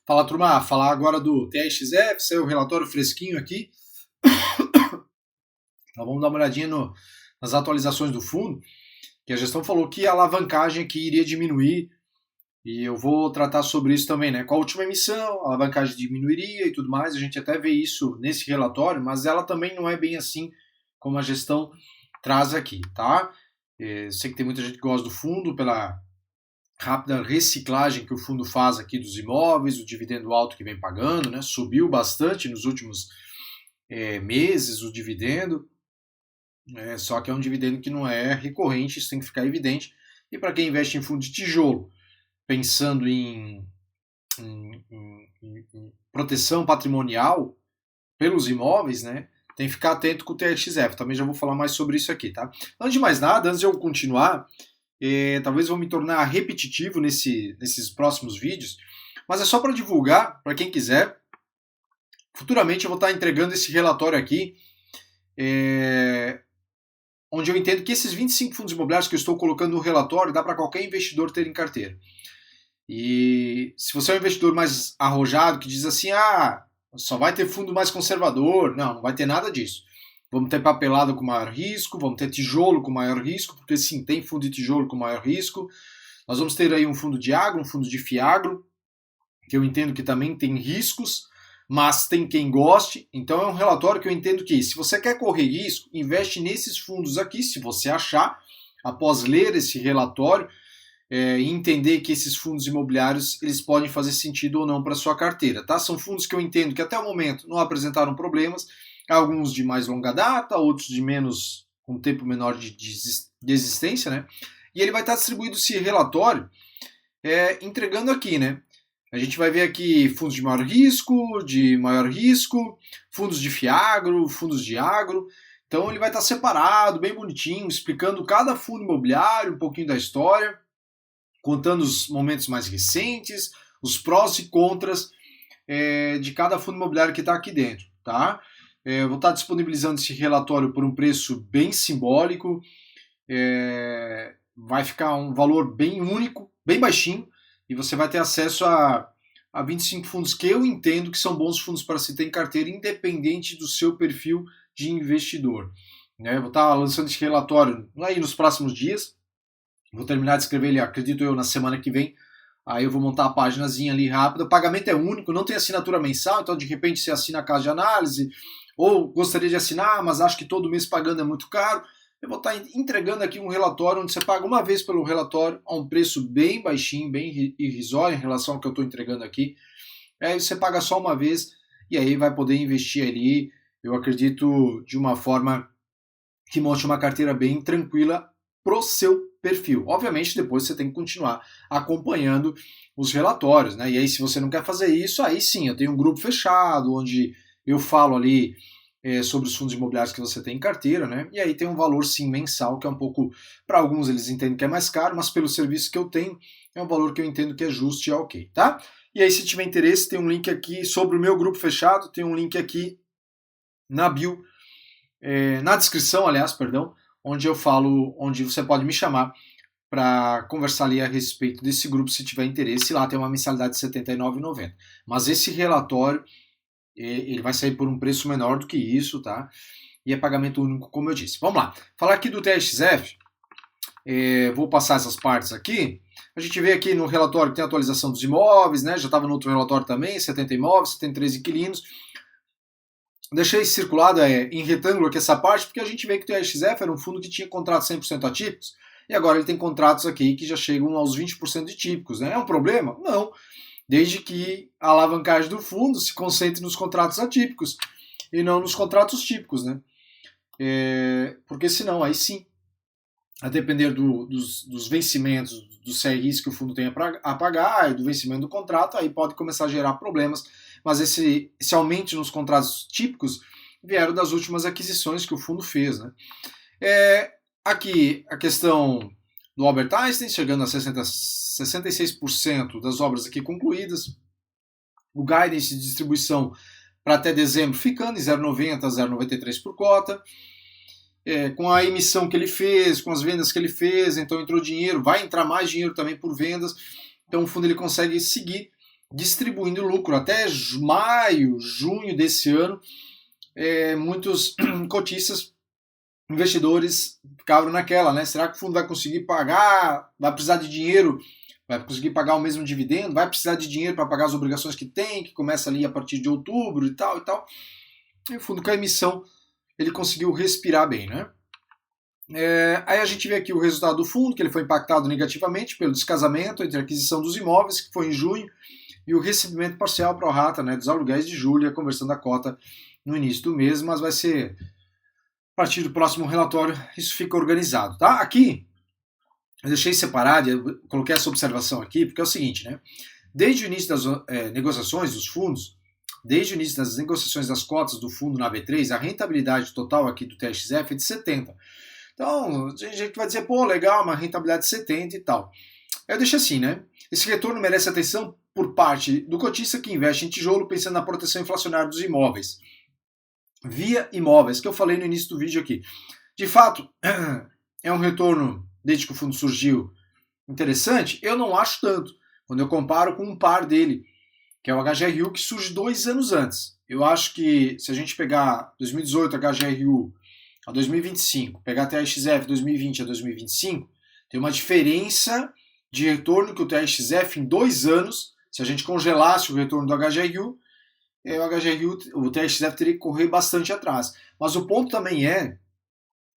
Fala, turma. Falar agora do TRXF, saiu o relatório fresquinho aqui. Então vamos dar uma olhadinha nas atualizações do fundo, que a gestão falou que a alavancagem aqui iria diminuir, e eu vou tratar sobre isso também, né? Com a última emissão, a alavancagem diminuiria e tudo mais, a gente até vê isso nesse relatório, mas ela também não é bem assim como a gestão traz aqui, tá? Eu sei que tem muita gente que gosta do fundo pela rápida reciclagem que o fundo faz aqui dos imóveis, o dividendo alto que vem pagando, né? Subiu bastante nos últimos meses o dividendo, só que é um dividendo que não é recorrente, isso tem que ficar evidente. E para quem investe em fundo de tijolo, pensando em proteção patrimonial pelos imóveis, né? Tem que ficar atento com o TRXF, também já vou falar mais sobre isso aqui, tá? Antes de mais nada, antes de eu continuar, talvez vou me tornar repetitivo nesses próximos vídeos, mas é só para divulgar, para quem quiser. Futuramente eu vou estar entregando esse relatório aqui, onde eu entendo que esses 25 fundos imobiliários que eu estou colocando no relatório dá para qualquer investidor ter em carteira. E se você é um investidor mais arrojado, que diz assim, só vai ter fundo mais conservador, não vai ter nada disso. Vamos ter papelada com maior risco, vamos ter tijolo com maior risco, porque sim, tem fundo de tijolo com maior risco. Nós vamos ter aí um fundo de agro, um fundo de fiagro, que eu entendo que também tem riscos, mas tem quem goste. Então é um relatório que eu entendo que, se você quer correr risco, investe nesses fundos aqui, se você achar, após ler esse relatório, e entender que esses fundos imobiliários eles podem fazer sentido ou não para sua carteira, tá? São fundos que eu entendo que até o momento não apresentaram problemas, alguns de mais longa data, outros de menos, com tempo menor de existência, né? E ele vai estar distribuído esse relatório entregando aqui, né? A gente vai ver aqui fundos de maior risco, fundos de fiagro, fundos de agro. Então ele vai estar separado, bem bonitinho, explicando cada fundo imobiliário, um pouquinho da história, contando os momentos mais recentes, os prós e contras de cada fundo imobiliário que está aqui dentro, tá? Eu vou estar disponibilizando esse relatório por um preço bem simbólico, vai ficar um valor bem único, bem baixinho, e você vai ter acesso a 25 fundos que eu entendo que são bons fundos para se ter em carteira, independente do seu perfil de investidor. Vou estar lançando esse relatório aí nos próximos dias, vou terminar de escrever ele, acredito eu, na semana que vem. Aí eu vou montar a paginazinha ali rápida. O pagamento é único, não tem assinatura mensal, então de repente você assina a casa de análise, ou gostaria de assinar, mas acho que todo mês pagando é muito caro. Eu vou estar entregando aqui um relatório onde você paga uma vez pelo relatório a um preço bem baixinho, bem irrisório em relação ao que eu estou entregando aqui. Aí você paga só uma vez e aí vai poder investir ali, eu acredito, de uma forma que monte uma carteira bem tranquila pro seu perfil. Obviamente, depois você tem que continuar acompanhando os relatórios, né? E aí, se você não quer fazer isso, aí sim, eu tenho um grupo fechado, onde eu falo ali sobre os fundos imobiliários que você tem em carteira, né? E aí tem um valor, sim, mensal, que é um pouco, para alguns eles entendem que é mais caro, mas pelo serviço que eu tenho, é um valor que eu entendo que é justo e é ok, tá? E aí, se tiver interesse, tem um link aqui sobre o meu grupo fechado, tem um link aqui na bio, na descrição, aliás, perdão, onde eu falo, onde você pode me chamar para conversar ali a respeito desse grupo, se tiver interesse. Lá tem uma mensalidade de R$ 79,90. Mas esse relatório, ele vai sair por um preço menor do que isso, tá? E é pagamento único, como eu disse. Vamos lá. Falar aqui do TRXF, vou passar essas partes aqui. A gente vê aqui no relatório que tem a atualização dos imóveis, né? Já estava no outro relatório também, 70 imóveis, 73 inquilinos. Deixei circulado em retângulo aqui essa parte, porque a gente vê que o TRXF era um fundo que tinha contratos 100% atípicos, e agora ele tem contratos aqui que já chegam aos 20% de típicos, né? É um problema? Não. Desde que a alavancagem do fundo se concentre nos contratos atípicos e não nos contratos típicos, né? Porque senão, aí sim, a depender dos vencimentos, do CRIs que o fundo tem a pagar e do vencimento do contrato, aí pode começar a gerar problemas. Mas esse aumento nos contratos típicos vieram das últimas aquisições que o fundo fez, né? Aqui a questão do Albert Einstein, chegando a 66% das obras aqui concluídas. O guidance de distribuição para até dezembro ficando em 0,90 a 0,93 por cota. Com a emissão que ele fez, com as vendas que ele fez, então entrou dinheiro, vai entrar mais dinheiro também por vendas. Então o fundo ele consegue seguir distribuindo lucro. Até maio, junho desse ano, muitos cotistas, investidores ficaram naquela, né? Será que o fundo vai conseguir pagar? Vai precisar de dinheiro? Vai conseguir pagar o mesmo dividendo? Vai precisar de dinheiro para pagar as obrigações que tem, que começa ali a partir de outubro e tal e tal. E o fundo com a emissão, ele conseguiu respirar bem, né? Aí a gente vê aqui o resultado do fundo, que ele foi impactado negativamente pelo descasamento entre a aquisição dos imóveis, que foi em junho, e o recebimento parcial pro rata, né, dos aluguéis de julho e a conversão da cota no início do mês, mas vai ser a partir do próximo relatório, isso fica organizado, tá? Aqui, eu deixei separado, eu coloquei essa observação aqui, porque é o seguinte, né? Desde o início das negociações dos fundos, desde o início das negociações das cotas do fundo na B3, a rentabilidade total aqui do TXF é de 70%. Então, a gente vai dizer, pô, legal, uma rentabilidade de 70 e tal. Eu deixo assim, né? Esse retorno merece atenção por parte do cotista que investe em tijolo pensando na proteção inflacionária dos imóveis. Via imóveis, que eu falei no início do vídeo aqui. De fato, é um retorno, desde que o fundo surgiu, interessante? Eu não acho tanto, quando eu comparo com um par dele, que é o HGRU, que surge 2 anos antes. Eu acho que, se a gente pegar 2018 HGRU a 2025, pegar a TXF 2020 a 2025, tem uma diferença de retorno que o TXF em 2 anos, se a gente congelasse o retorno do HGRU, o TXF teria que correr bastante atrás. Mas o ponto também é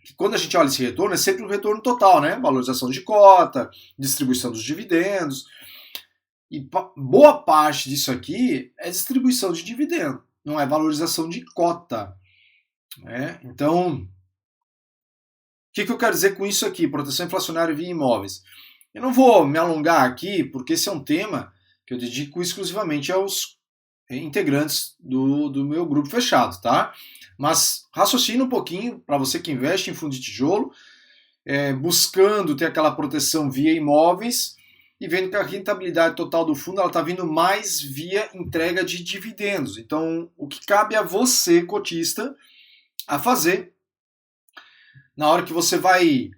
que quando a gente olha esse retorno, é sempre o retorno total, né? Valorização de cota, distribuição dos dividendos. E boa parte disso aqui é distribuição de dividendo, não é valorização de cota. Né? Então, o que eu quero dizer com isso aqui? Proteção inflacionária via imóveis. Eu não vou me alongar aqui, porque esse é um tema que eu dedico exclusivamente aos integrantes do meu grupo fechado, tá? Mas raciocina um pouquinho, para você que investe em fundo de tijolo, buscando ter aquela proteção via imóveis e vendo que a rentabilidade total do fundo está vindo mais via entrega de dividendos. Então, o que cabe a você, cotista, a fazer na hora que você vai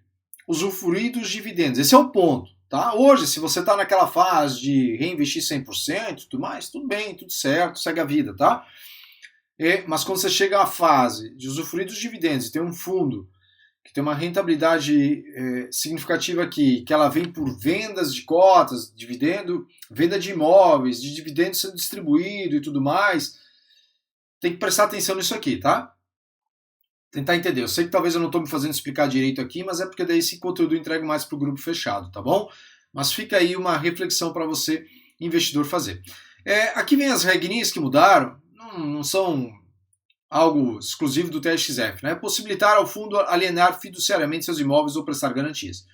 usufruir dos dividendos. Esse é o ponto. Tá? Hoje, se você está naquela fase de reinvestir 100% e tudo mais, tudo bem, tudo certo, segue a vida. Tá? Mas quando você chega à fase de usufruir dos dividendos e tem um fundo que tem uma rentabilidade significativa aqui, que ela vem por vendas de cotas, dividendo, venda de imóveis, de dividendos sendo distribuído e tudo mais, tem que prestar atenção nisso aqui, tá? Tentar entender. Eu sei que talvez eu não estou me fazendo explicar direito aqui, mas é porque daí esse conteúdo eu entrego mais para o grupo fechado, tá bom? Mas fica aí uma reflexão para você, investidor, fazer. Aqui vem as regrinhas que mudaram, não são algo exclusivo do TXF, né? Possibilitar ao fundo alienar fiduciariamente seus imóveis ou prestar garantias.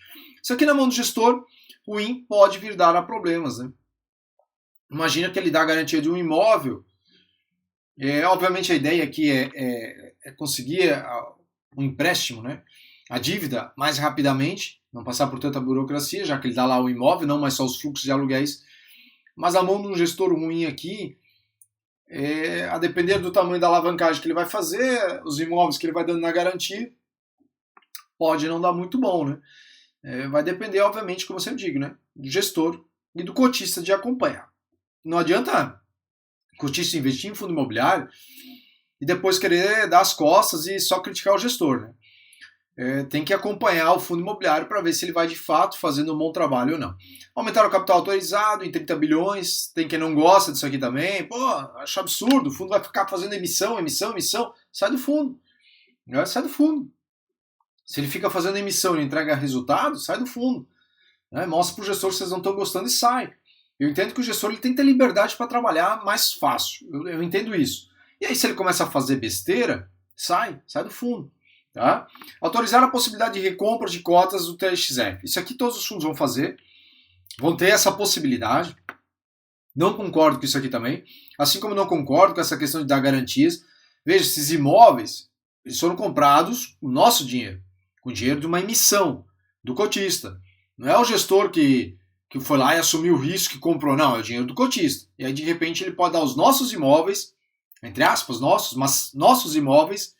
Isso aqui na mão do gestor ruim pode vir dar a problemas, né? Imagina que ele dá a garantia de um imóvel. Obviamente a ideia aqui é conseguir um empréstimo, né? A dívida mais rapidamente, não passar por tanta burocracia, já que ele dá lá o imóvel, não mais só os fluxos de aluguéis. Mas a mão de um gestor ruim aqui, a depender do tamanho da alavancagem que ele vai fazer, os imóveis que ele vai dando na garantia, pode não dar muito bom, né? Vai depender, obviamente, como eu sempre digo, né? Do gestor e do cotista de acompanhar. Não adianta cotista investir em fundo imobiliário e depois querer dar as costas e só criticar o gestor, né? Tem que acompanhar o fundo imobiliário para ver se ele vai de fato fazendo um bom trabalho ou não. Aumentar o capital autorizado em 30 bilhões, tem quem não gosta disso aqui também, pô, acho absurdo, o fundo vai ficar fazendo emissão, sai do fundo, né? Sai do fundo. Se ele fica fazendo emissão e entrega resultado, sai do fundo, né? Mostra para o gestor que vocês não estão gostando e sai. Eu entendo que o gestor ele tem que ter liberdade para trabalhar mais fácil, eu entendo isso. E aí se ele começa a fazer besteira, sai do fundo. Tá? Autorizar a possibilidade de recompra de cotas do TXF. Isso aqui todos os fundos vão fazer, vão ter essa possibilidade. Não concordo com isso aqui também, assim como não concordo com essa questão de dar garantias. Veja, esses imóveis eles foram comprados com o nosso dinheiro, com o dinheiro de uma emissão do cotista. Não é o gestor que foi lá e assumiu o risco que comprou, não, é o dinheiro do cotista. E aí de repente ele pode dar os nossos imóveis, entre aspas, nossos, mas nossos imóveis,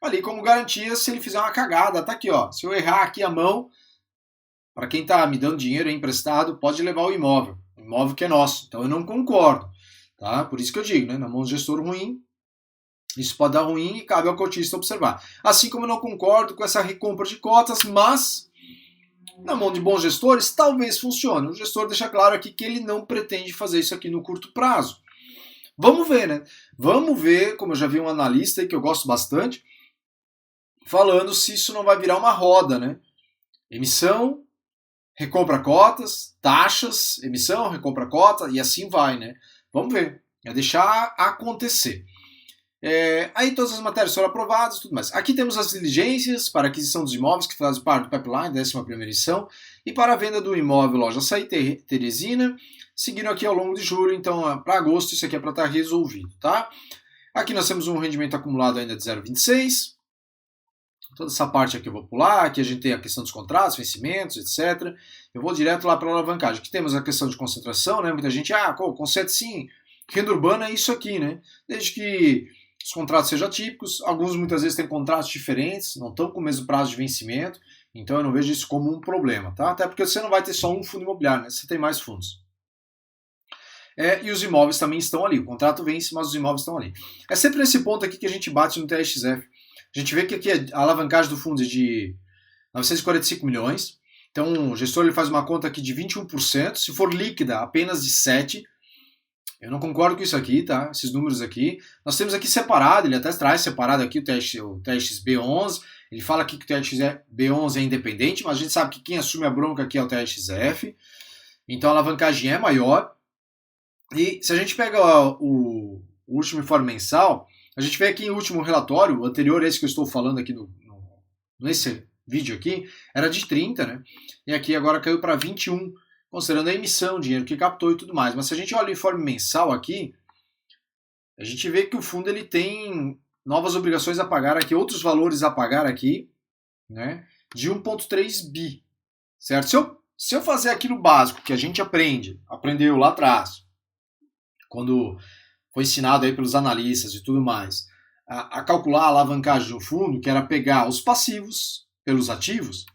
ali como garantia se ele fizer uma cagada. Tá aqui, ó. Se eu errar aqui a mão, para quem está me dando dinheiro emprestado, pode levar o imóvel. imóvel que é nosso. Então eu não concordo. Tá? Por isso que eu digo, né? Na mão do gestor ruim, isso pode dar ruim e cabe ao cotista observar. Assim como eu não concordo com essa recompra de cotas, mas na mão de bons gestores talvez funcione. O gestor deixa claro aqui que ele não pretende fazer isso aqui no curto prazo. Vamos ver, né? Vamos ver, como eu já vi um analista aí que eu gosto bastante, falando se isso não vai virar uma roda, né? Emissão, recompra cotas, taxas, emissão, recompra cota e assim vai, né? Vamos ver. É deixar acontecer. Aí todas as matérias foram aprovadas e tudo mais. Aqui temos as diligências para aquisição dos imóveis que fazem parte do pipeline, 11ª edição, e para a venda do imóvel Loja Açaí Teresina, seguindo aqui ao longo de julho, então para agosto isso aqui é para estar resolvido, tá? Aqui nós temos um rendimento acumulado ainda de 0,26. Toda essa parte aqui eu vou pular, aqui a gente tem a questão dos contratos, vencimentos, etc. Eu vou direto lá para a alavancagem. Aqui temos a questão de concentração, né? Muita gente, concentra sim, renda urbana é isso aqui, né? Desde que os contratos sejam típicos, alguns muitas vezes têm contratos diferentes, não estão com o mesmo prazo de vencimento, então eu não vejo isso como um problema, tá? Até porque você não vai ter só um fundo imobiliário, né? Você tem mais fundos. E os imóveis também estão ali, o contrato vence, mas os imóveis estão ali. É sempre nesse ponto aqui que a gente bate no TRXF. A gente vê que aqui a alavancagem do fundo é de 945 milhões, então o gestor ele faz uma conta aqui de 21%, se for líquida apenas de 7%. Eu não concordo com isso aqui, tá? Esses números aqui. Nós temos aqui separado, ele até traz separado aqui o TRXB11. Ele fala aqui que o TRXB11 é independente, mas a gente sabe que quem assume a bronca aqui é o TRXF. Então a alavancagem é maior. E se a gente pega o último informe mensal, a gente vê aqui o último relatório, o anterior a esse que eu estou falando aqui nesse vídeo aqui, era de 30, né? E aqui agora caiu para 21, considerando a emissão, dinheiro que captou e tudo mais. Mas se a gente olha o informe mensal aqui, a gente vê que o fundo ele tem novas obrigações a pagar aqui, outros valores a pagar aqui, né, de 1,3 bi, certo? Se eu fazer aquilo básico que a gente aprendeu lá atrás, quando foi ensinado aí pelos analistas e tudo mais, a calcular a alavancagem do fundo, que era pegar os passivos pelos ativos,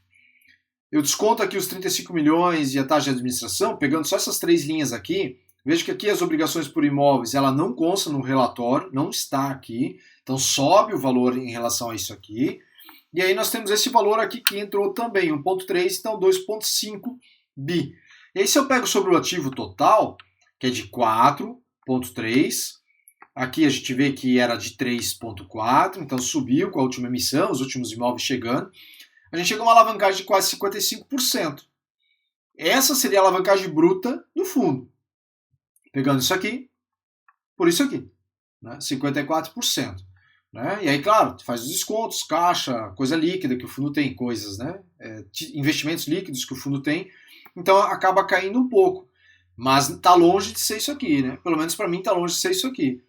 eu desconto aqui os 35 milhões e a taxa de administração, pegando só essas 3 linhas aqui, vejo que aqui as obrigações por imóveis, ela não consta no relatório, não está aqui, então sobe o valor em relação a isso aqui, e aí nós temos esse valor aqui que entrou também, 1,3, então 2,5 bi. E aí se eu pego sobre o ativo total, que é de 4,3, aqui a gente vê que era de 3,4, então subiu com a última emissão, os últimos imóveis chegando, a gente chega a uma alavancagem de quase 55%. Essa seria a alavancagem bruta do fundo. Pegando isso aqui, por isso aqui, né? 54%. Né? E aí, claro, faz os descontos, caixa, coisa líquida que o fundo tem, coisas, né? Investimentos líquidos que o fundo tem, então acaba caindo um pouco. Mas está longe de ser isso aqui, né? Pelo menos para mim está longe de ser isso aqui.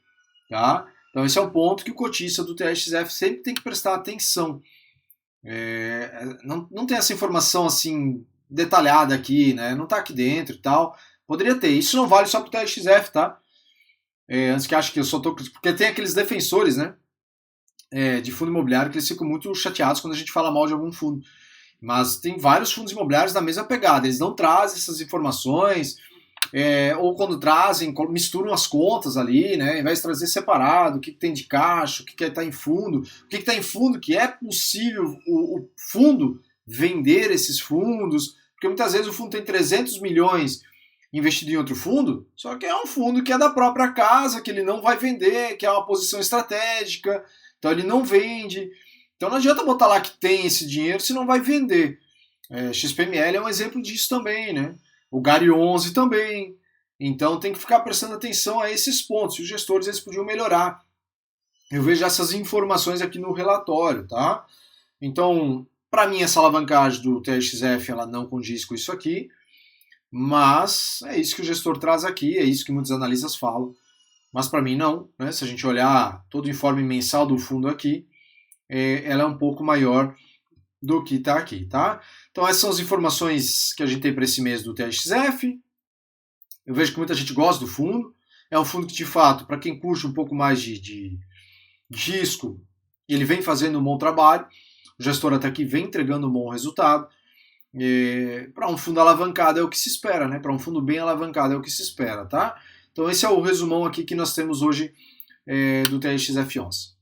Tá? Então esse é um ponto que o cotista do TRXF sempre tem que prestar atenção. Não tem essa informação assim detalhada aqui, né? Não está aqui dentro e tal. Poderia ter. Isso não vale só para o TRXF, tá? Antes que ache que eu só tô... Porque tem aqueles defensores, né? De fundo imobiliário que eles ficam muito chateados quando a gente fala mal de algum fundo. Mas tem vários fundos imobiliários da mesma pegada. Eles não trazem essas informações, ou quando trazem, misturam as contas ali, né? Ao invés de trazer separado o que tem de caixa, o que está em fundo, o que está em fundo, que é possível o fundo vender esses fundos, porque muitas vezes o fundo tem 300 milhões investido em outro fundo, só que é um fundo que é da própria casa, que ele não vai vender, que é uma posição estratégica, então ele não vende. Então não adianta botar lá que tem esse dinheiro se não vai vender. XPML é um exemplo disso também, né? O GARI 11 também. Então tem que ficar prestando atenção a esses pontos. E os gestores eles podiam melhorar. Eu vejo essas informações aqui no relatório, tá? Então, para mim essa alavancagem do TRXF ela não condiz com isso aqui, mas é isso que o gestor traz aqui, é isso que muitos analistas falam. Mas para mim não, né? Se a gente olhar todo o informe mensal do fundo aqui, ela é um pouco maior do que está aqui, tá? Então essas são as informações que a gente tem para esse mês do TRXF. Eu vejo que muita gente gosta do fundo. É um fundo que, de fato, para quem curte um pouco mais de risco, ele vem fazendo um bom trabalho. O gestor até aqui vem entregando um bom resultado. Para um fundo alavancado é o que se espera, né? Para um fundo bem alavancado é o que se espera, tá? Então esse é o resumão aqui que nós temos hoje do TRX-F11.